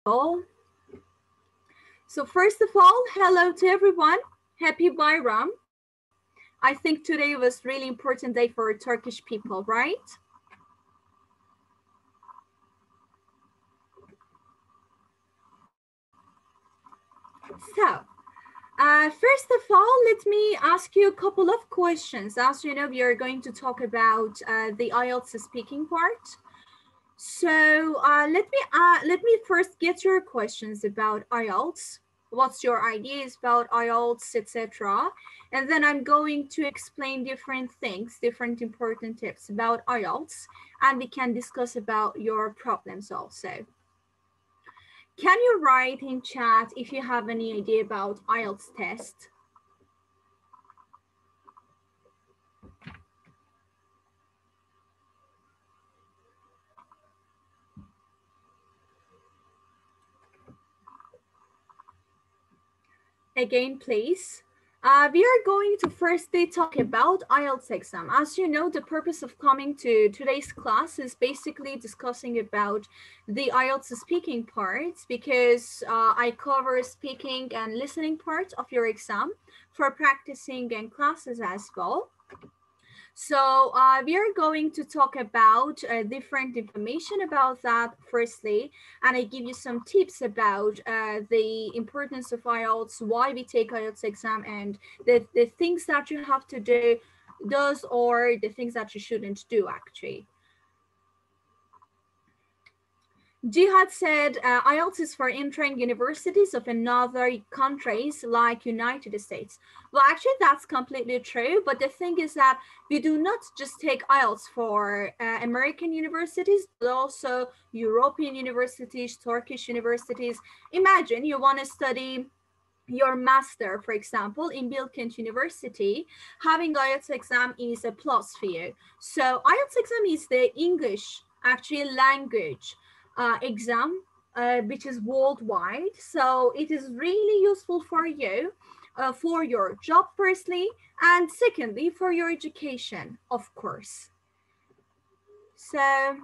So first of all, hello to everyone. Happy Bayram. I think today was really important day for Turkish people, right? So, first of all, let me ask you a couple of questions. As you know, we are going to talk about the IELTS speaking part. So let me first get your questions about IELTS. What's your ideas about IELTS, etc. And then I'm going to explain different things, different important tips about IELTS, and we can discuss about your problems also. Can you write in chat if you have any idea about IELTS test? Again, please. We are going to firstly talk about IELTS exam. As you know, the purpose of coming to today's class is basically discussing about the IELTS speaking parts, because I cover speaking and listening part of your exam for practicing and classes as well. So we are going to talk about different information about that firstly, and I give you some tips about the importance of IELTS, why we take IELTS exam, and the things that you have to do, or the things that you shouldn't do actually. Jihad said IELTS is for entering universities of another countries like United States. Well, actually, that's completely true. But the thing is that we do not just take IELTS for American universities, but also European universities, Turkish universities. Imagine you want to study your master, for example, in Bilkent University. Having IELTS exam is a plus for you. So IELTS exam is the English, actually, language exam, which is worldwide. So it is really useful for you, for your job firstly, and secondly, for your education, of course. So,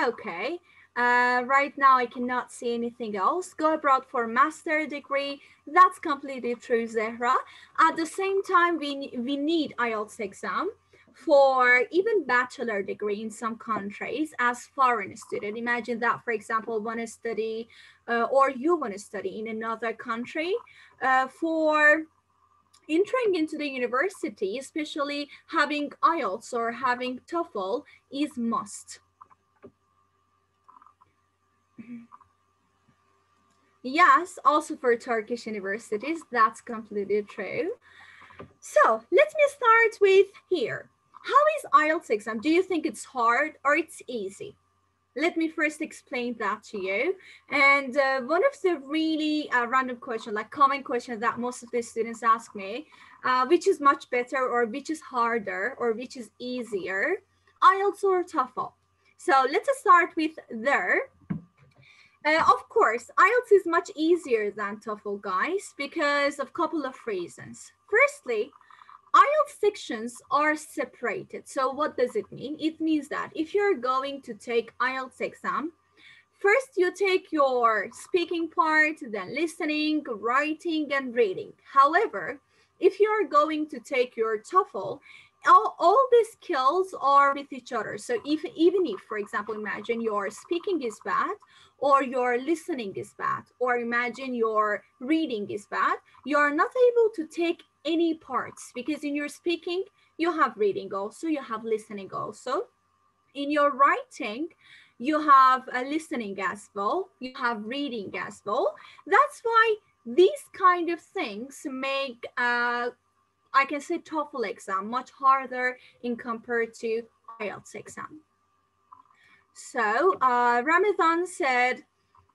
okay. Right now, I cannot see anything else. Go abroad for master degree. That's completely true, Zehra. At the same time, we need IELTS exam for even bachelor degree in some countries as foreign student. Imagine that, for example, want to study or you want to study in another country for entering into the university, especially having IELTS or having TOEFL is must. Yes, also for Turkish universities, that's completely true. So let me start with here. How is IELTS exam? Do you think it's hard or it's easy? Let me first explain that to you. And one of the really random questions, like common questions that most of the students ask me, which is much better or which is harder or which is easier, IELTS or TOEFL? So let's start with there. Of course, IELTS is much easier than TOEFL, guys, because of a couple of reasons. Firstly, IELTS sections are separated. So what does it mean? It means that if you're going to take IELTS exam, first you take your speaking part, then listening, writing, and reading. However, if you're going to take your TOEFL, all these skills are with each other. So even if, for example, imagine your speaking is bad, or your listening is bad, or imagine your reading is bad, you're not able to take any parts, because in your speaking, you have reading also, you have listening also. In your writing, you have listening as well, you have reading as well. That's why these kind of things make, I can say, TOEFL exam much harder in compared to IELTS exam. So Ramadan said,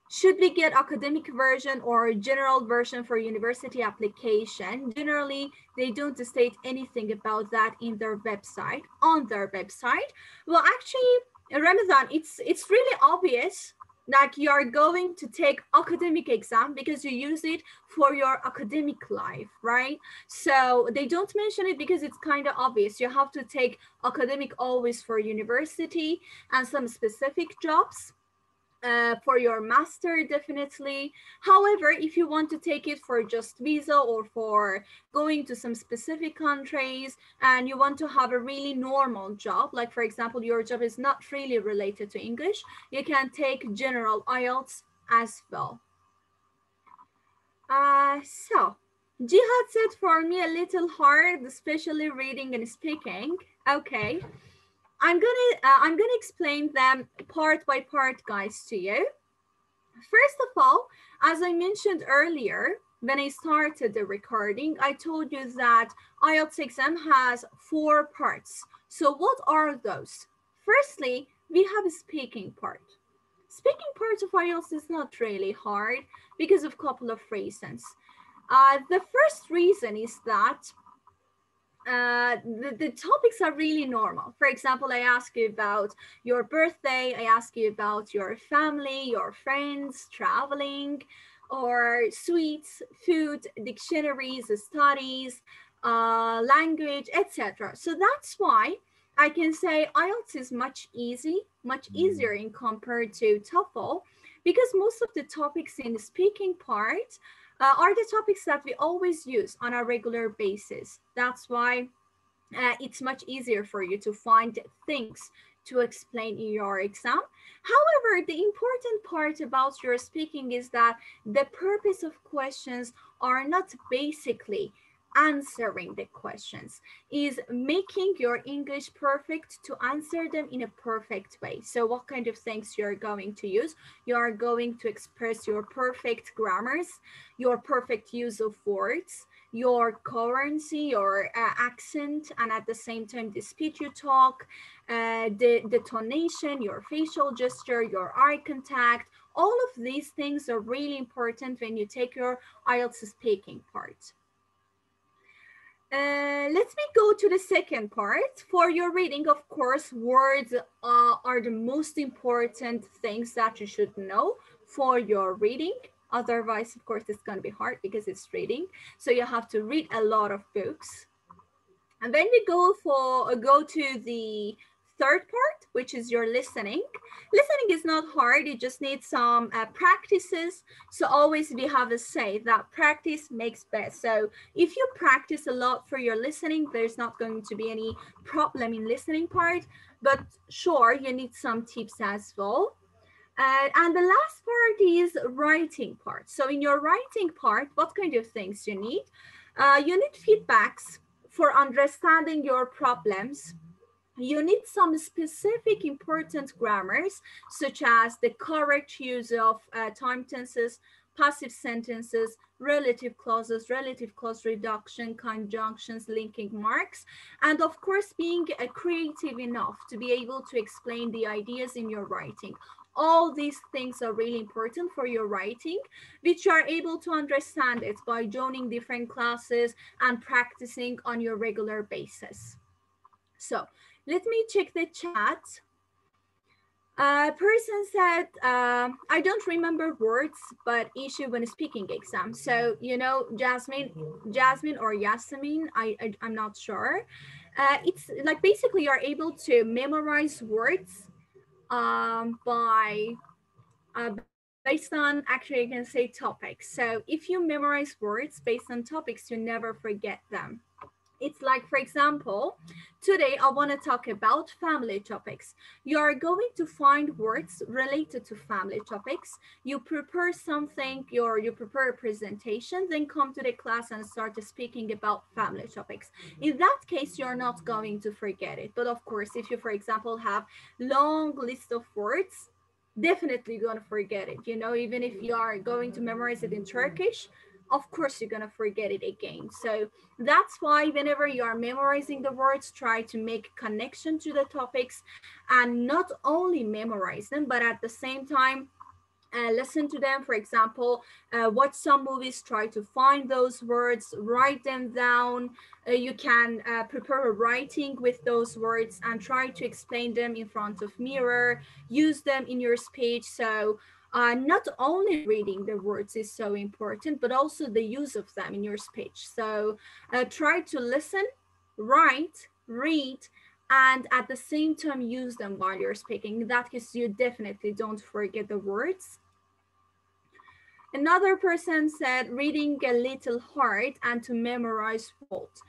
should we get academic version or general version for university application? Generally, they don't state anything about that in their website, on their website. Well, actually, Ramadan, it's really obvious Like you are going to take academic exam because you use it for your academic life, right? So they don't mention it because it's kind of obvious. You have to take academic always for university and some specific jobs. For your master, definitely. However, if you want to take it for just visa or for going to some specific countries and you want to have a really normal job, like for example, your job is not really related to English, you can take general IELTS as well. So Jihad said for me a little hard, especially reading and speaking. Okay. I'm gonna explain them part by part, guys, to you. First of all, as I mentioned earlier, when I started the recording, I told you that IELTS exam has 4 parts. So what are those? Firstly, we have a speaking part. Speaking part of IELTS is not really hard because of a couple of reasons. The first reason is that the topics are really normal. For example, I ask you about your birthday, I ask you about your family, your friends, traveling, or sweets, food, dictionaries, studies, language, etc. So that's why I can say IELTS is much easier in compared to TOEFL, because most of the topics in the speaking part are the topics that we always use on a regular basis. That's why it's much easier for you to find things to explain in your exam. However, the important part about your speaking is that the purpose of questions are not basically answering the questions, is making your English perfect to answer them in a perfect way. So what kind of things you're going to use? You are going to express your perfect grammars, your perfect use of words, your currency, your accent, and at the same time the speed you talk, the tonation, your facial gesture, your eye contact. All of these things are really important when you take your IELTS speaking part. Let me go to the second part. For your reading, of course, words are the most important things that you should know for your reading. Otherwise, of course, it's going to be hard because it's reading. So you have to read a lot of books. And then we go to the third part, which is your listening. Listening is not hard. You just need some practices. So always we have a say that practice makes best. So if you practice a lot for your listening, there's not going to be any problem in listening part. But sure, you need some tips as well. And the last part is writing part. So in your writing part, what kind of things you need? You need feedbacks for understanding your problems. You need some specific important grammars, such as the correct use of time tenses, passive sentences, relative clauses, relative clause reduction, conjunctions, linking marks, and of course, being creative enough to be able to explain the ideas in your writing. All these things are really important for your writing, which you are able to understand it by joining different classes and practicing on your regular basis. So let me check the chat. Person said, I don't remember words, but issue when speaking exam. So, you know, Jasmine or Yasmin, I'm not sure. It's like basically you're able to memorize words based on, actually I can say topics. So if you memorize words based on topics, you never forget them. It's like, for example, today I want to talk about family topics. You are going to find words related to family topics. You prepare something, you prepare a presentation, then come to the class and start speaking about family topics. In that case, you're not going to forget it. But of course, if you, for example, have long list of words, definitely going to forget it. You know, even if you are going to memorize it in Turkish, of course you're going to forget it again. So that's why whenever you are memorizing the words, try to make connection to the topics and not only memorize them, but at the same time listen to them. For example, watch some movies, try to find those words, write them down. You can prepare a writing with those words and try to explain them in front of mirror, use them in your speech. So not only reading the words is so important, but also the use of them in your speech. So try to listen, write, read, and at the same time use them while you're speaking. In that case, you definitely don't forget the words. Another person said reading a little hard and to memorize words.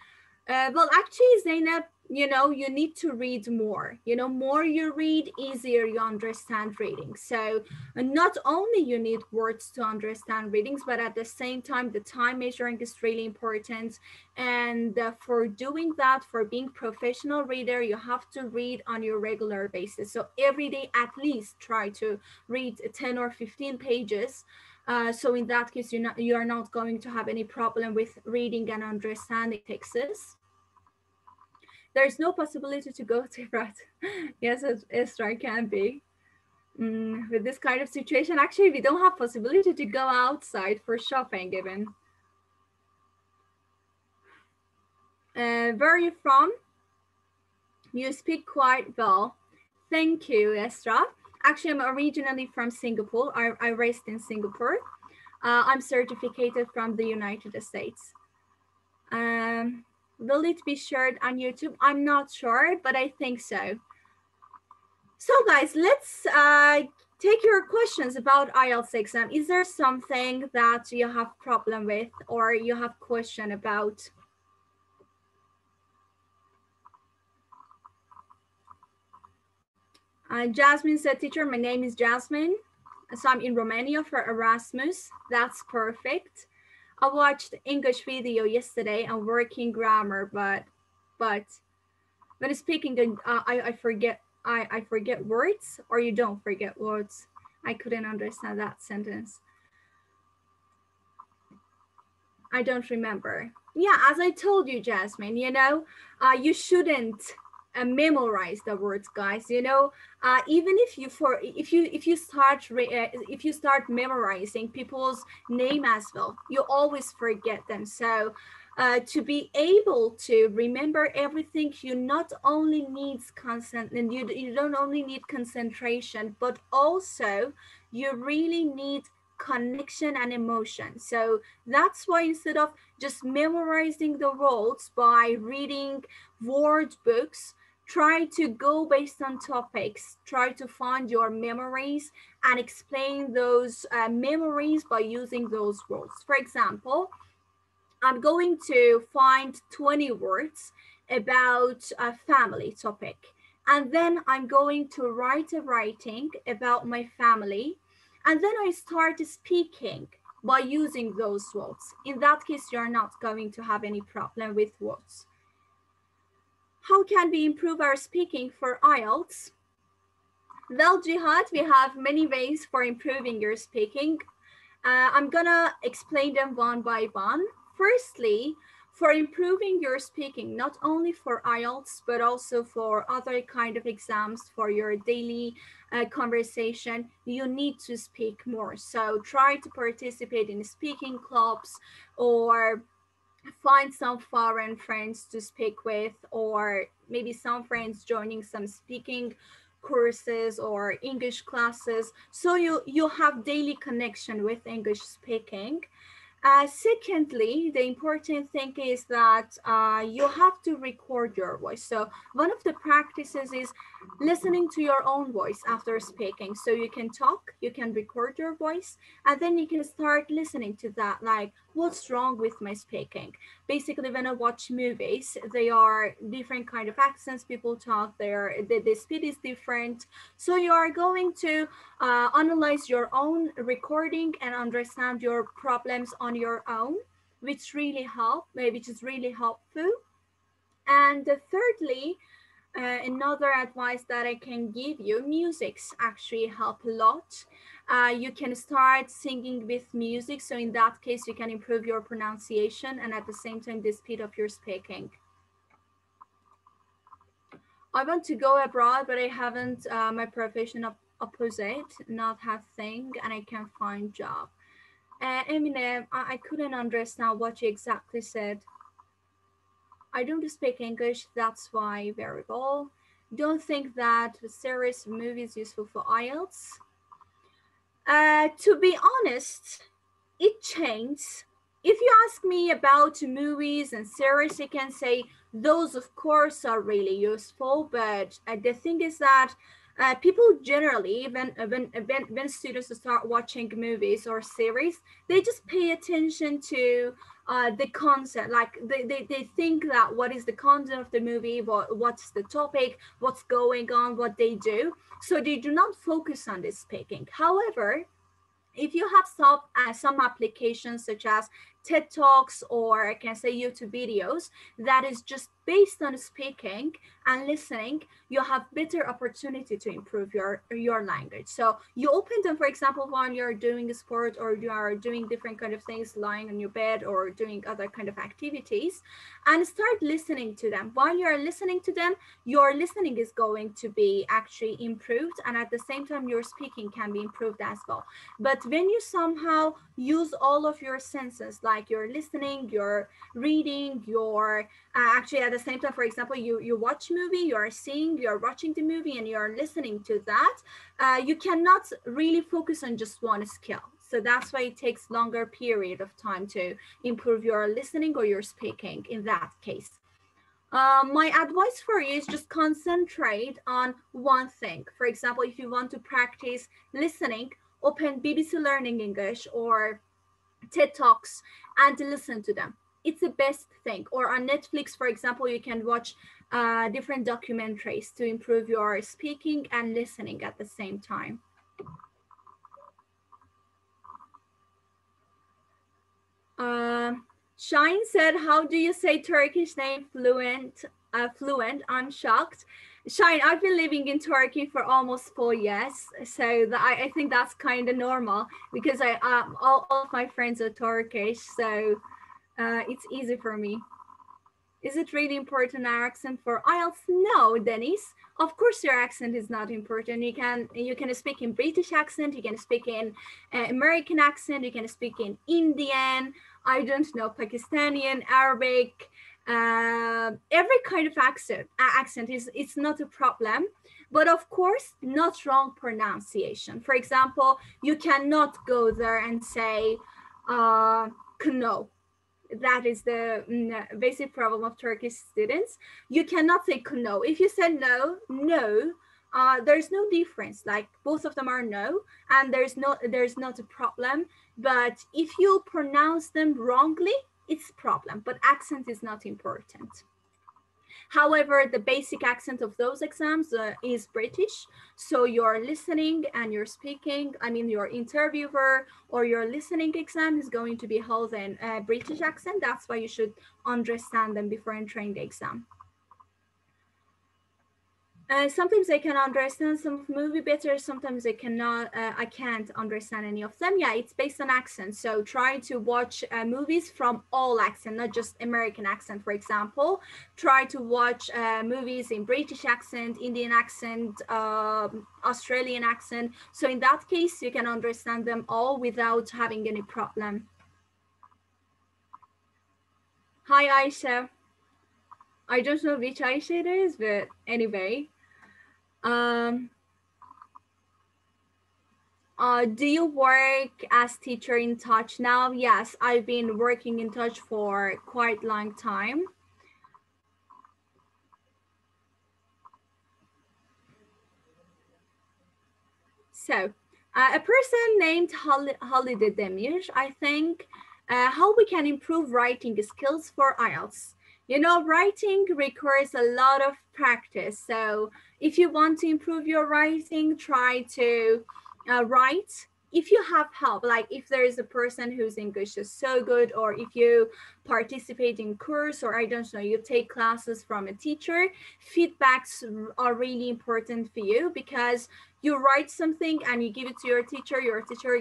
Well, actually, Zainab, you need to read more. More you read, easier you understand reading. So not only you need words to understand readings, but at the same time, the time measuring is really important. And for doing that, for being professional reader, you have to read on your regular basis. So every day, at least try to read 10 or 15 pages. So in that case, you are not going to have any problem with reading and understanding texts. There's no possibility to go to right. Yes, Esther can be. With this kind of situation, actually, we don't have possibility to go outside for shopping even. Where are you from? You speak quite well. Thank you, Estra. Actually, I'm originally from Singapore. I raised in Singapore. I'm certificated from the United States. Will it be shared on YouTube? I'm not sure, but I think so. So guys, let's take your questions about IELTS exam. Is there something that you have problem with or you have question about? Jasmine said, teacher, my name is Jasmine. So I'm in Romania for Erasmus. That's perfect. I watched English video yesterday. I'm working grammar, but when speaking, I forget. I forget words, or you don't forget words. I couldn't understand that sentence. I don't remember. Yeah, as I told you, Jasmine, you shouldn't memorize the words, guys. Even if you start memorizing people's name as well, you always forget them. So to be able to remember everything, you not only need you don't only need concentration, but also you really need connection and emotion. So that's why instead of just memorizing the words by reading word books, try to go based on topics, try to find your memories and explain those memories by using those words. For example, I'm going to find 20 words about a family topic, and then I'm going to write a writing about my family, and then I start speaking by using those words. In that case, you're not going to have any problem with words. How can we improve our speaking for IELTS? Well, Jihad, we have many ways for improving your speaking. I'm gonna explain them one by one. Firstly, for improving your speaking, not only for IELTS, but also for other kind of exams, for your daily conversation, you need to speak more. So try to participate in speaking clubs or find some foreign friends to speak with, or maybe some friends joining some speaking courses or English classes, so you have daily connection with English speaking. Secondly, the important thing is that you have to record your voice. So one of the practices is listening to your own voice after speaking. So you can talk, you can record your voice, and then you can start listening to that, like, what's wrong with my speaking? Basically, when I watch movies, they are different kind of accents people talk, the speed is different. So you are going to analyze your own recording and understand your problems on your own, which is really helpful. And thirdly, another advice that I can give you, musics actually help a lot. You can start singing with music. So in that case, you can improve your pronunciation and at the same time, the speed of your speaking. I want to go abroad, but I haven't my professional opposite, not have thing, and I can find job. Eminem, I couldn't understand what you exactly said. I don't speak English, that's why variable. Don't think that the series movie is useful for IELTS. To be honest, it changed. If you ask me about movies and series, I can say those, of course, are really useful. But the thing is that people generally, when students start watching movies or series, they just pay attention to the concept. Like they think that what is the content of the movie, what's the topic, what's going on, what they do. So they do not focus on the speaking. However, if you have some applications such as TED Talks, or I can say YouTube videos that is just based on speaking and listening, you have better opportunity to improve your language. So you open them, for example, when you're doing a sport or you are doing different kind of things, lying on your bed or doing other kind of activities, and start listening to them. While you're listening to them, your listening is going to be actually improved, and at the same time your speaking can be improved as well. But when you somehow use all of your senses, like you're listening, you're reading, you're actually at the same time, for example, you watch movie, you're watching the movie and you're listening to that, you cannot really focus on just one skill. So that's why it takes longer period of time to improve your listening or your speaking in that case. My advice for you is just concentrate on one thing. For example, if you want to practice listening, open BBC Learning English or TED Talks and listen to them. It's the best thing. Or on Netflix, for example, you can watch different documentaries to improve your speaking and listening at the same time. Shine said, how do you say Turkish name fluent? I'm shocked. Shine, I've been living in Turkey for almost 4 years, so I think that's kind of normal because all of my friends are Turkish, so it's easy for me. Is it really important our accent for IELTS? No, Dennis. Of course, your accent is not important. You can speak in British accent, you can speak in American accent, you can speak in Indian, I don't know, Pakistani, Arabic, every kind of accent is it's not a problem. But of course, not wrong pronunciation. For example, you cannot go there and say no. That is the basic problem of Turkish students. You cannot say no. If you say no, there's no difference. Like both of them are no, and there's not a problem. But if you pronounce them wrongly, it's a problem. But accent is not important. However, the basic accent of those exams is British. So your listening and your speaking, I mean your interviewer or your listening exam is going to be held in a British accent. That's why you should understand them before entering the exam. Sometimes I can understand some movie better, sometimes I cannot. I can't understand any of them. Yeah, it's based on accent. So try to watch movies from all accent, not just American accent, for example. Try to watch movies in British accent, Indian accent, Australian accent. So in that case, you can understand them all without having any problem. Hi, Aisha. I don't know which Aisha it is, but anyway. Do you work as teacher in Touch now? Yes, I've been working in Touch for quite a long time. So, a person named Halide Demir, I think, how we can improve writing skills for IELTS. You know, writing requires a lot of practice. So if you want to improve your writing, try to write. If you have help, like if there is a person whose English is so good, or if you participate in course, or I don't know, you take classes from a teacher, feedbacks are really important for you because you write something and you give it to your teacher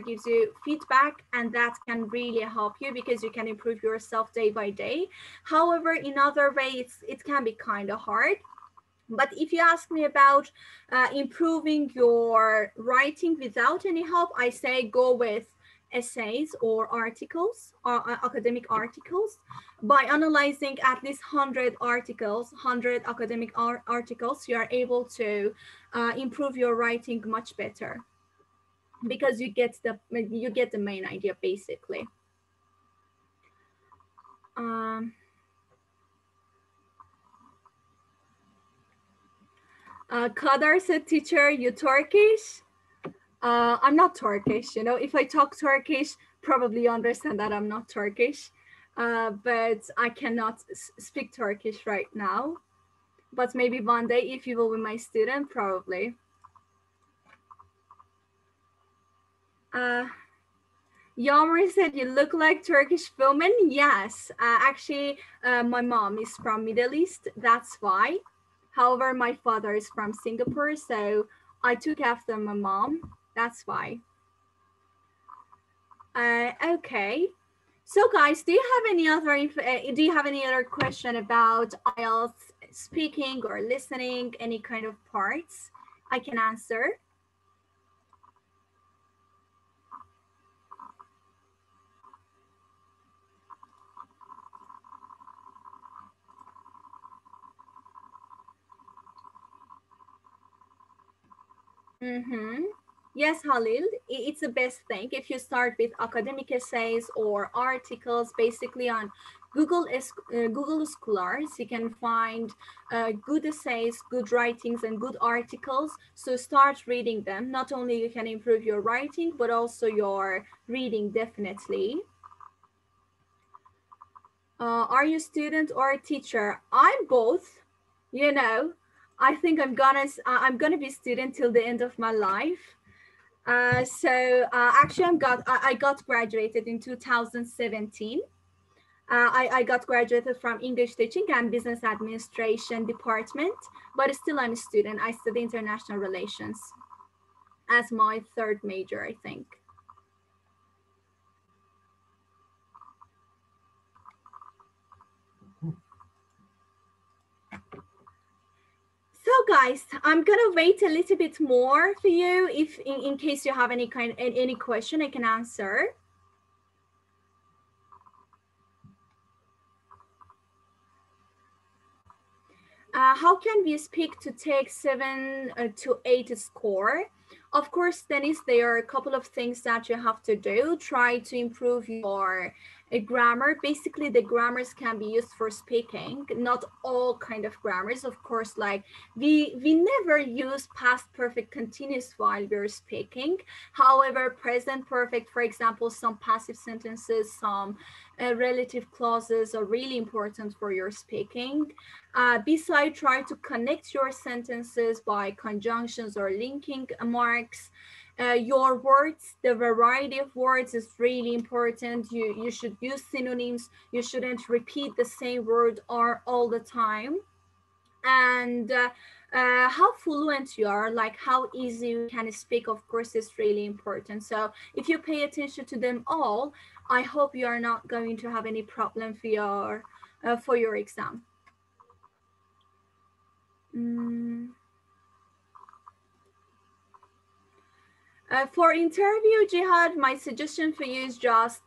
gives you feedback, and that can really help you because you can improve yourself day by day. However, in other ways, it can be kind of hard. But if you ask me about improving your writing without any help, I say go with essays or articles, or academic articles. By analyzing at least 100 articles, 100 academic articles, you are able to improve your writing much better, because you get the main idea basically. Kadar said, teacher, you Turkish? I'm not Turkish, you know. If I talk Turkish, probably you understand that I'm not Turkish, but I cannot speak Turkish right now. But maybe one day, if you will be my student, probably. Yağmur said, you look like Turkish woman. Yes, actually, my mom is from Middle East. That's why. However, my father is from Singapore, so I took after my mom. That's why. Okay. So, guys, do you have any other question about IELTS speaking or listening? Any kind of parts I can answer? Yes, Halil, it's the best thing if you start with academic essays or articles, basically on Google Scholars. You can find good essays, good writings, and good articles. So start reading them. Not only you can improve your writing, but also your reading, definitely. Are you a student or a teacher? I'm both. You know, I think I'm gonna be a student till the end of my life. Actually, I got graduated in 2017. I got graduated from English teaching and business administration department, but still I'm a student. I study international relations as my third major, I think. So guys, I'm gonna wait a little bit more for you. If in case you have any question, I can answer. How can we speak to take 7 to 8 score? Of course, Dennis, there are a couple of things that you have to do. Try to improve your grammar. Basically, the grammars can be used for speaking, not all kind of grammars. Of course, like we never use past perfect continuous while we're speaking. However, present perfect, for example, some passive sentences, some relative clauses are really important for your speaking. Besides, try to connect your sentences by conjunctions or linking marks. Your words, the variety of words is really important. You should use synonyms. You shouldn't repeat the same word all the time. And how fluent you are, like how easy you can speak, of course, is really important. So if you pay attention to them all, I hope you are not going to have any problem for your exam. For interview, Jihad, my suggestion for you is just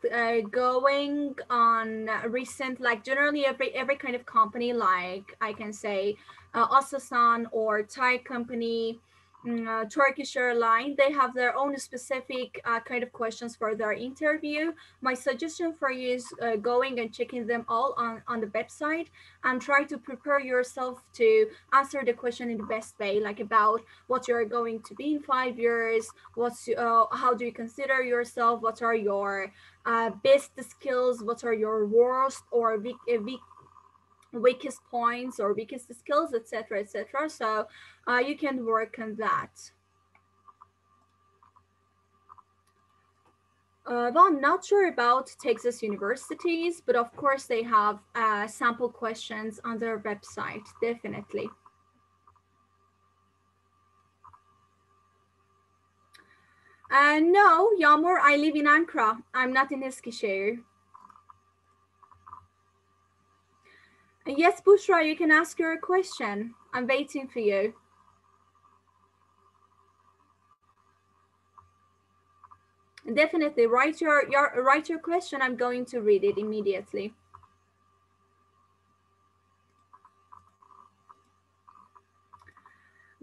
going on recent, like generally every kind of company, like I can say Aselsan or Thai company, Turkish airline, they have their own specific kind of questions for their interview. My suggestion for you is going and checking them all on the website and try to prepare yourself to answer the question in the best way, like about what you're going to be in 5 years, how do you consider yourself, what are your best skills, what are your worst or weakest points or weakest skills, etc., etc. So you can work on that. Well, I'm not sure about Texas universities, but of course they have sample questions on their website, definitely. No, Yağmur, I live in Ankara. I'm not in Eskişehir. Yes, Bushra, you can ask your question. I'm waiting for you. Definitely write your question. I'm going to read it immediately.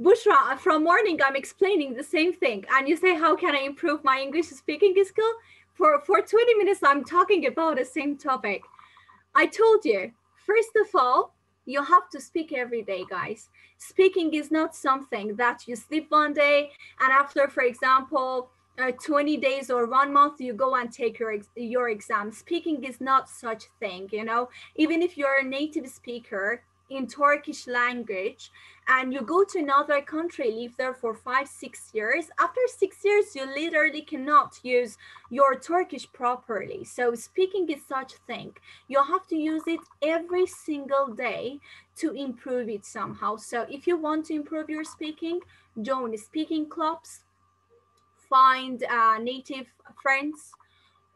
Bushra, from morning I'm explaining the same thing, and you say, how can I improve my English speaking skill? For 20 minutes I'm talking about the same topic. I told you, first of all, you have to speak every day, guys. Speaking is not something that you sleep one day and after, for example, 20 days or 1 month, you go and take your exam. Speaking is not such thing, you know. Even if you're a native speaker in Turkish language and you go to another country, live there for 5-6 years, after 6 years you literally cannot use your Turkish properly. So speaking is such thing. You have to use it every single day to improve it somehow. So if you want to improve your speaking, join speaking clubs, find native friends,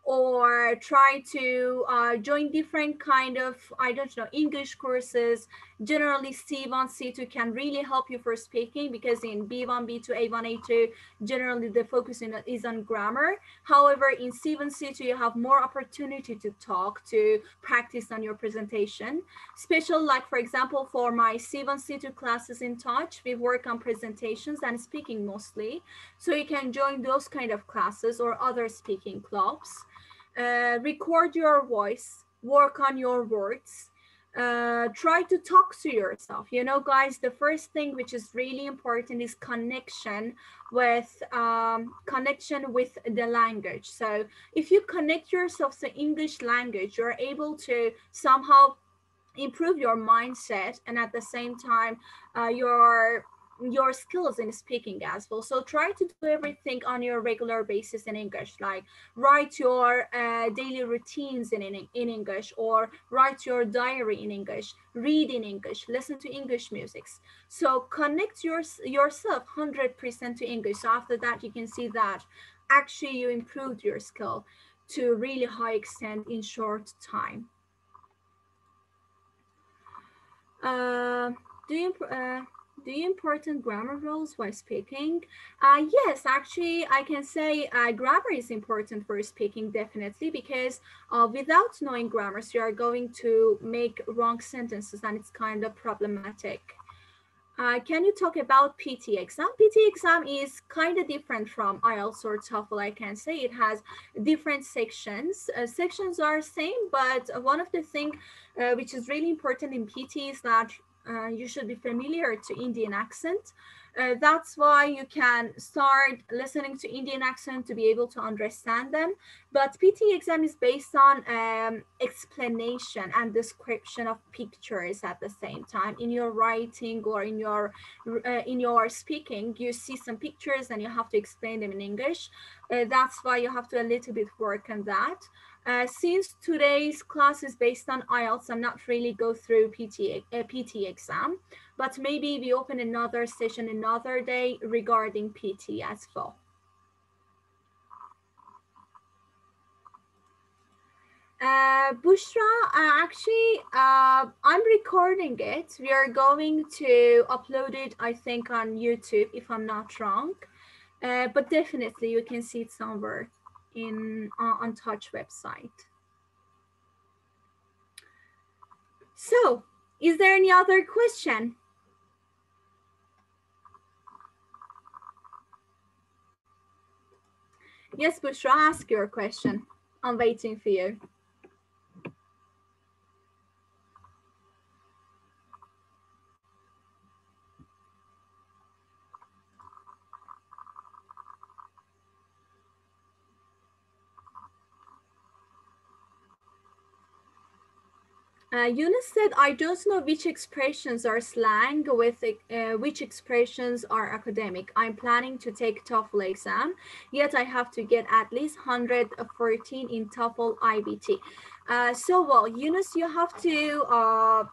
or try to join different kind of, I don't know, English courses. Generally C1, C2 can really help you for speaking, because in B1, B2, A1, A2, generally the focus is on grammar. However, in C1, C2, you have more opportunity to talk, to practice on your presentation. Special, like for example, for my C1, C2 classes in Touch, we work on presentations and speaking mostly. So you can join those kind of classes or other speaking clubs. Record your voice, work on your words, try to talk to yourself. You know, guys, the first thing which is really important is connection with the language. So if you connect yourself to English language, you're able to somehow improve your mindset, and at the same time your skills in speaking as well. So try to do everything on your regular basis in English, like write your daily routines in English, or write your diary in English, read in English, listen to English musics. So connect yourself 100% to English. So after that, you can see that actually you improved your skill to really high extent in short time. Do you important grammar rules while speaking? Yes, actually, I can say grammar is important for speaking, definitely, because without knowing grammars, you are going to make wrong sentences, and it's kind of problematic. Can you talk about PT exam? PT exam is kind of different from IELTS or TOEFL, I can say. It has different sections. Sections are same, but one of the things which is really important in PT is that you should be familiar to Indian accent. That's why you can start listening to Indian accent to be able to understand them. But PT exam is based on explanation and description of pictures at the same time. In your writing or in your speaking, you see some pictures and you have to explain them in English. That's why you have to a little bit work on that. Since today's class is based on IELTS, I'm not really go through PT exam, but maybe we open another session another day regarding PT as well. Bushra, actually, I'm recording it. We are going to upload it, I think, on YouTube, if I'm not wrong. But definitely you can see it somewhere on Touch website. So, is there any other question? Yes, Bushra, ask your question. I'm waiting for you. Yunus said, I don't know which expressions are slang, with which expressions are academic. I'm planning to take TOEFL exam, yet I have to get at least 114 in TOEFL IBT. Well, Yunus, you have to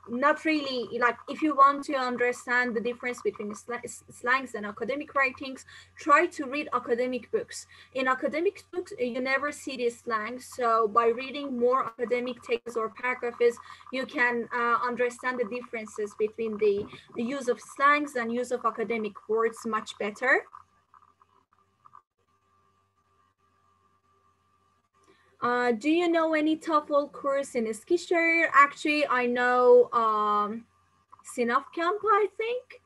not really, like, if you want to understand the difference between slangs and academic writings, try to read academic books. In academic books, you never see these slangs. So by reading more academic texts or paragraphs, you can understand the differences between the use of slangs and use of academic words much better. Do you know any TOEFL course in Eskişehir? Actually, I know Sınav Kampı, I think,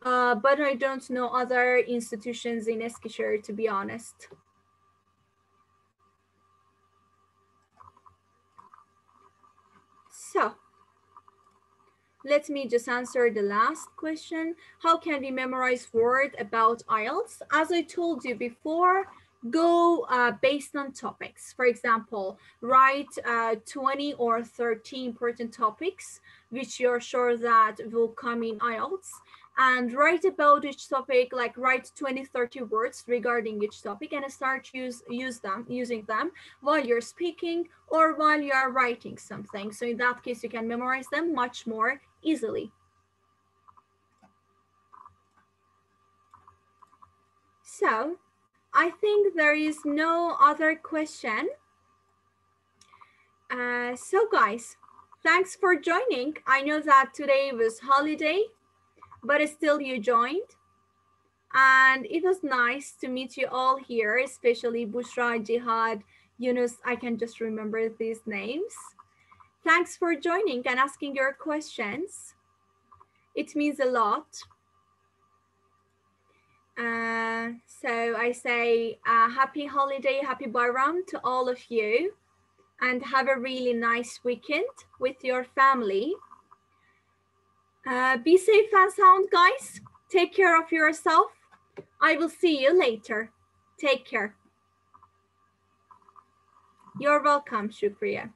but I don't know other institutions in Eskişehir, to be honest. So, let me just answer the last question. How can we memorize word about IELTS? As I told you before, go based on topics. For example, write 20 or 30 important topics which you're sure that will come in IELTS, and write about each topic, like write 20-30 words regarding each topic and start using them while you're speaking or while you are writing something. So in that case, you can memorize them much more easily. So I think there is no other question. So guys, thanks for joining. I know that today was holiday, but still you joined. And it was nice to meet you all here, especially Bushra, Jihad, Yunus. I can just remember these names. Thanks for joining and asking your questions. It means a lot. So I say happy holiday, happy Bayram to all of you, and have a really nice weekend with your family. Be safe and sound, guys. Take care of yourself. I will see you later. Take care. You're welcome, Shukriya.